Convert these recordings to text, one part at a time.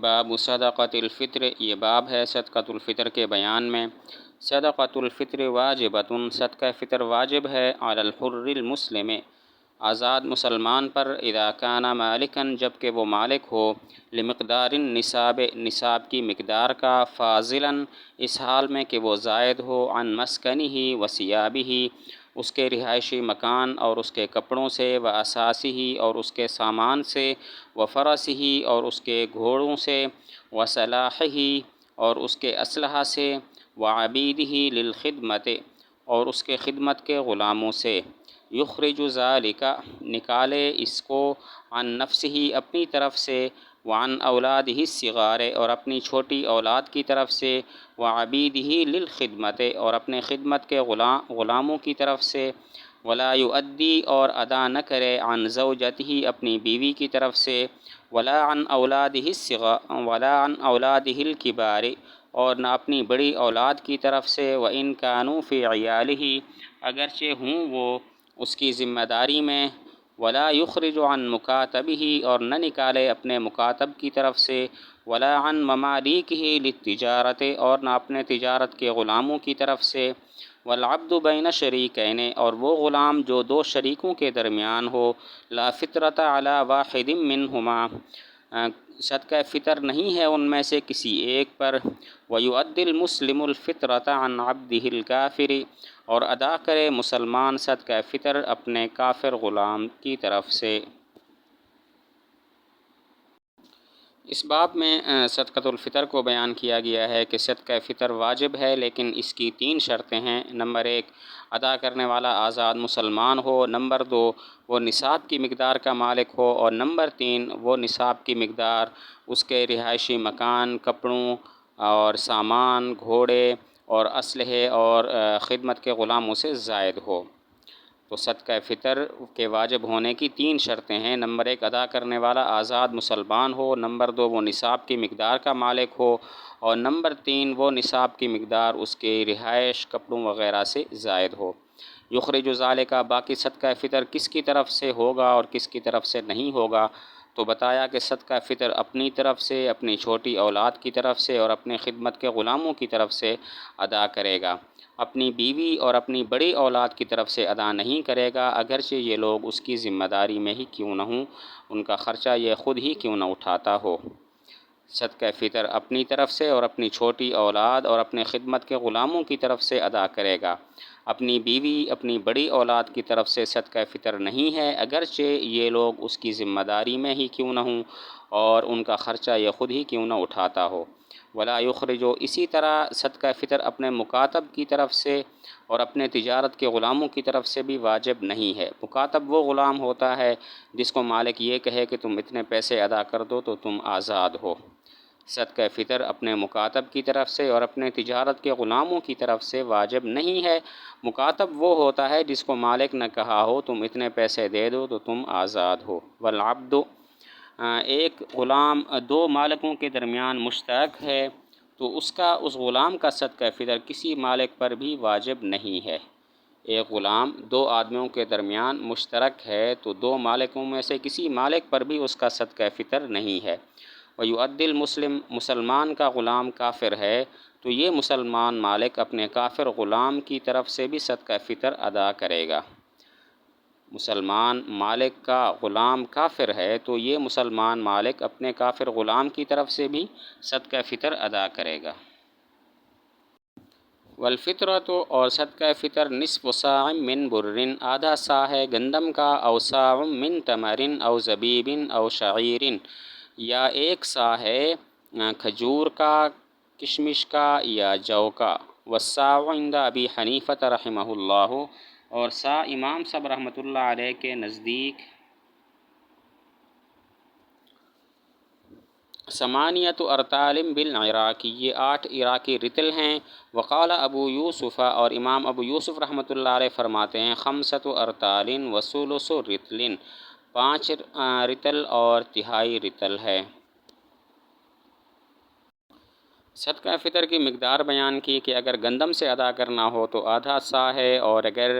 باب صدقۃ الفطر، یہ باب ہے صدقۃ الفطر کے بیان میں۔ صدقۃ الفطر واجبۃ، صدقہ فطر واجب ہے علی الحر المسلم، آزاد مسلمان پر، اذا کان مالکا، جب کہ وہ مالک ہو، لمقدار النصاب، نصاب کی مقدار کا، فاضلا، اس حال میں کہ وہ زائد ہو، عن مسکنہ و ثیابہ، اس کے رہائشی مکان اور اس کے کپڑوں سے، و اساسہ، اور اس کے سامان سے، و فرسہ، اور اس کے گھوڑوں سے، و سلاحہ، اور اس کے اسلحہ سے، و عبیدہ للخدمت، اور اس کے خدمت کے غلاموں سے، یخرج ذالک، نکالے اس کو، عن نفسہ، اپنی طرف سے، وعن اولادہ الصغار، اور اپنی چھوٹی اولاد کی طرف سے، وعبیدہ للخدمت، اور اپنے خدمت کے غلاموں کی طرف سے، ولا یؤدی، اور ادا نہ کرے، عن زوجتہ، اپنی بیوی کی طرف سے، ولا عن اولادہ الکبار، اور نہ اپنی بڑی اولاد کی طرف سے، وإن كانوا فی عیالہ، اگرچہ ہوں وہ اس کی ذمہ داری میں، ولا یخرج عن مکاتبہ، اور نہ نکالے اپنے مکاتب کی طرف سے، ولا عن ممالیکہ للتجارت، اور نہ اپنے تجارت کے غلاموں کی طرف سے، والعبد بین شریکین، اور وہ غلام جو دو شریکوں کے درمیان ہو، لا فطرۃ علی واحد منہما، صدقہ فطر نہیں ہے ان میں سے کسی ایک پر، ویؤدی المسلم الفطرۃ عن عبدہ الکافر، اور ادا کرے مسلمان صدقہ فطر اپنے کافر غلام کی طرف سے۔ اس باب میں صدقۃ الفطر کو بیان کیا گیا ہے کہ صدقہ فطر واجب ہے، لیکن اس کی 3 شرطیں ہیں۔ نمبر 1، ادا کرنے والا آزاد مسلمان ہو، نمبر 2، وہ نصاب کی مقدار کا مالک ہو، اور نمبر 3، وہ نصاب کی مقدار اس کے رہائشی مکان، کپڑوں اور سامان، گھوڑے اور اسلحے اور خدمت کے غلاموں سے زائد ہو۔ تو صدقہ فطر کے واجب ہونے کی 3 شرطیں ہیں۔ نمبر 1، ادا کرنے والا آزاد مسلمان ہو، نمبر 2، وہ نصاب کی مقدار کا مالک ہو، اور نمبر 3، وہ نصاب کی مقدار اس کے رہائش، کپڑوں وغیرہ سے زائد ہو۔ یخرج ذالک، باقی صدقہ فطر کس کی طرف سے ہوگا اور کس کی طرف سے نہیں ہوگا، تو بتایا کہ صدقہ فطر اپنی طرف سے، اپنی چھوٹی اولاد کی طرف سے اور اپنے خدمت کے غلاموں کی طرف سے ادا کرے گا۔ اپنی بیوی اور اپنی بڑی اولاد کی طرف سے ادا نہیں کرے گا، اگرچہ یہ لوگ اس کی ذمہ داری میں ہی کیوں نہ ہوں، ان کا خرچہ یہ خود ہی کیوں نہ اٹھاتا ہو۔ صدقہ فطر اپنی طرف سے اور اپنی چھوٹی اولاد اور اپنے خدمت کے غلاموں کی طرف سے ادا کرے گا۔ اپنی بیوی، اپنی بڑی اولاد کی طرف سے صدقہ فطر نہیں ہے، اگرچہ یہ لوگ اس کی ذمہ داری میں ہی کیوں نہ ہوں اور ان کا خرچہ یہ خود ہی کیوں نہ اٹھاتا ہو۔ ولا یخرج، اسی طرح صدقہ فطر اپنے مکاتب کی طرف سے اور اپنے تجارت کے غلاموں کی طرف سے بھی واجب نہیں ہے۔ مکاتب وہ غلام ہوتا ہے جس کو مالک یہ کہے کہ تم اتنے پیسے ادا کر دو تو تم آزاد ہو۔ صدقہ فطر اپنے مکاتب کی طرف سے اور اپنے تجارت کے غلاموں کی طرف سے واجب نہیں ہے۔ مکاتب وہ ہوتا ہے جس کو مالک نے کہا ہو تم اتنے پیسے دے دو تو تم آزاد ہو۔ والعبد، ایک غلام 2 مالکوں کے درمیان مشترک ہے تو اس غلام کا صدقہ فطر کسی مالک پر بھی واجب نہیں ہے۔ ایک غلام 2 آدمیوں کے درمیان مشترک ہے تو 2 مالکوں میں سے کسی مالک پر بھی اس کا صدقہ فطر نہیں ہے۔ وَيُؤَدِّي الْمُسْلِمُ، مسلمان کا غلام کافر ہے تو یہ مسلمان مالک اپنے کافر غلام کی طرف سے بھی صدقہ فطر ادا کرے گا۔ مسلمان مالک کا غلام کافر ہے تو یہ مسلمان مالک اپنے کافر غلام کی طرف سے بھی صدقہ فطر ادا کرے گا۔ والفطرۃ، اور صدقہ فطر نصف صاع من بر، آدھا صاع ہے گندم کا، او صاع من تمر او زبیب او شعیر، یا 1 صاع ہے کھجور کا، کشمش کا یا جو کا۔ والصاع عند ابی حنیفہ رحمہ اللہ، اور صاع امام صاحب رحمۃ اللہ علیہ کے نزدیک 8 ارطال بالعراق، یہ 8 عراقی رطل ہیں۔ وقال ابو یوسف، اور امام ابو یوسف رحمۃ اللہ علیہ فرماتے ہیں 5 ارطال وثلث رطل، 5 رطل اور تہائی رطل ہے۔ صدقہ فطر کی مقدار بیان کی کہ اگر گندم سے ادا کرنا ہو تو آدھا صاع ہے، اور اگر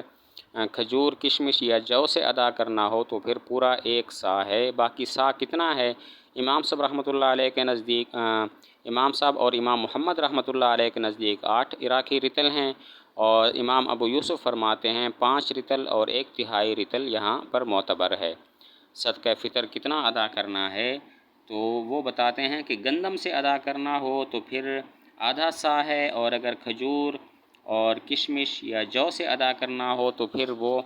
کھجور، کشمش یا جو سے ادا کرنا ہو تو پھر پورا 1 صاع ہے۔ باقی صاع کتنا ہے امام صاحب رحمۃ اللہ علیہ کے نزدیک امام صاحب اور امام محمد رحمۃ اللہ علیہ کے نزدیک 8 عراقی رطل ہیں، اور امام ابو یوسف فرماتے ہیں 5 رطل اور 1/3 رطل یہاں پر معتبر ہے۔ صدقہ فطر کتنا ادا کرنا ہے تو وہ بتاتے ہیں کہ گندم سے ادا کرنا ہو تو پھر آدھا سا ہے، اور اگر کھجور اور کشمش یا جو سے ادا کرنا ہو تو پھر وہ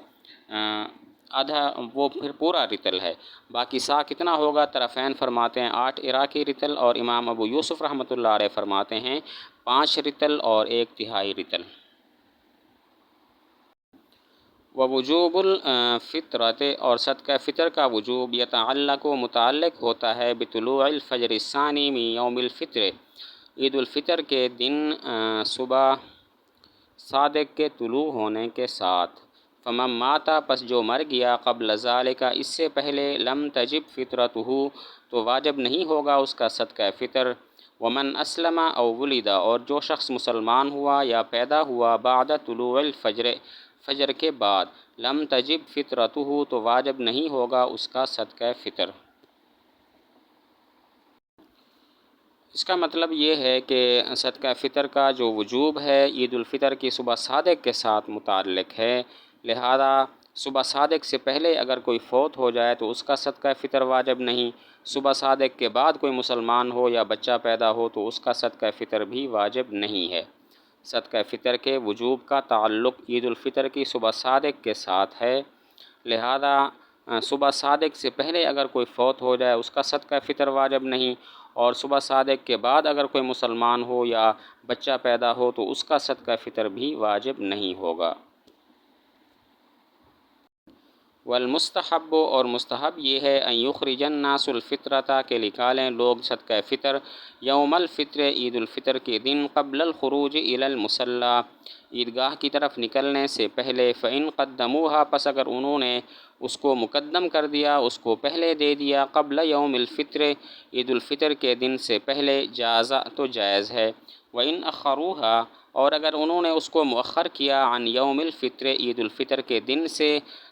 پھر پورا رطل ہے۔ باقی سا کتنا ہوگا؟ طرفین فرماتے ہیں 8 عراقی رطل، اور امام ابو یوسف رحمۃ اللہ علیہ فرماتے ہیں 5 رطل اور 1/3 رطل۔ ووجوب الفطرۃ، اور صدقہ فطر کا وجوب یتعلق و متعلق ہوتا ہے بطلوع الفجر الثانی من یوم الفطر، عید الفطر کے دن صبح صادق کے طلوع ہونے کے ساتھ۔ فمن ماتا، پس جو مر گیا قبل ذالک، اس سے پہلے، لم تجب فطرتہ، تو واجب نہیں ہوگا اس کا صدقہ فطر۔ ومن اسلم او ولد، اور جو شخص مسلمان ہوا یا پیدا ہوا بعد طلوع الفجر، فجر کے بعد، لم تجب فطرتہ، تو واجب نہیں ہوگا اس کا صدقہ فطر۔ اس کا مطلب یہ ہے کہ صدقہ فطر کا جو وجوب ہے عید الفطر کی صبح صادق کے ساتھ متعلق ہے، لہذا صبح صادق سے پہلے اگر کوئی فوت ہو جائے تو اس کا صدقہ فطر واجب نہیں، صبح صادق کے بعد کوئی مسلمان ہو یا بچہ پیدا ہو تو اس کا صدقہ فطر بھی واجب نہیں ہے۔ صدقہ فطر کے وجوب کا تعلق عید الفطر کی صبح صادق کے ساتھ ہے، لہذا صبح صادق سے پہلے اگر کوئی فوت ہو جائے اس کا صدقہ فطر واجب نہیں، اور صبح صادق کے بعد اگر کوئی مسلمان ہو یا بچہ پیدا ہو تو اس کا صدقہ فطر بھی واجب نہیں ہوگا۔ والمستحب، اور مستحب یہ ہے ان یخرج الناس الفطرۃ، کہ نکالیں لوگ صدقہ فطر، یوم الفطر، عید الفطر کے دن، قبل الخروج الی المصلی، عیدگاہ کی طرف نکلنے سے پہلے۔ فإن قدموها، پس اگر انہوں نے اس کو مقدم کر دیا، اس کو پہلے دے دیا، قبل یوم الفطر، عید الفطر کے دن سے پہلے، جاز، تو جائز ہے۔ وإن أخروها، اور اگر انہوں نے اس کو مؤخر کیا، عن یوم الفطر، عید الفطر کے دن سے،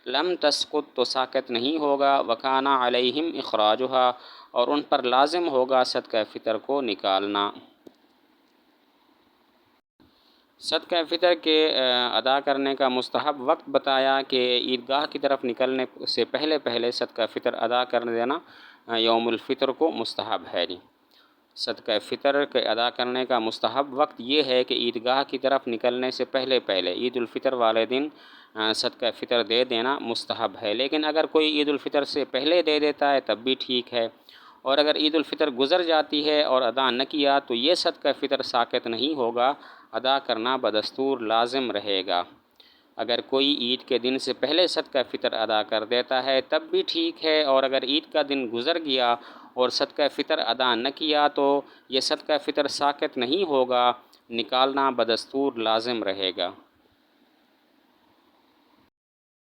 لم تسقط، تو ساقط نہیں ہوگا، وکان علیہم اخراجها، اور ان پر لازم ہوگا صدقہ فطر کو نکالنا۔ صدقہ فطر کے ادا کرنے کا مستحب وقت بتایا کہ عیدگاہ کی طرف نکلنے سے پہلے صدقہ فطر ادا کر دینا یوم الفطر کو مستحب ہے۔ صدقہ فطر کے ادا کرنے کا مستحب وقت یہ ہے کہ عیدگاہ کی طرف نکلنے سے پہلے عید الفطر والے دن صدقہ فطر دے دینا مستحب ہے، لیکن اگر کوئی عید الفطر سے پہلے دے دیتا ہے تب بھی ٹھیک ہے، اور اگر عید الفطر گزر جاتی ہے اور ادا نہ کیا تو یہ صدقہ فطر ساقط نہیں ہوگا، ادا کرنا بدستور لازم رہے گا۔ اگر کوئی عید کے دن سے پہلے صدقہ فطر ادا کر دیتا ہے تب بھی ٹھیک ہے، اور اگر عید کا دن گزر گیا اور صدقہ فطر ادا نہ کیا تو یہ صدقہ فطر ساقط نہیں ہوگا، نکالنا بدستور لازم رہے گا۔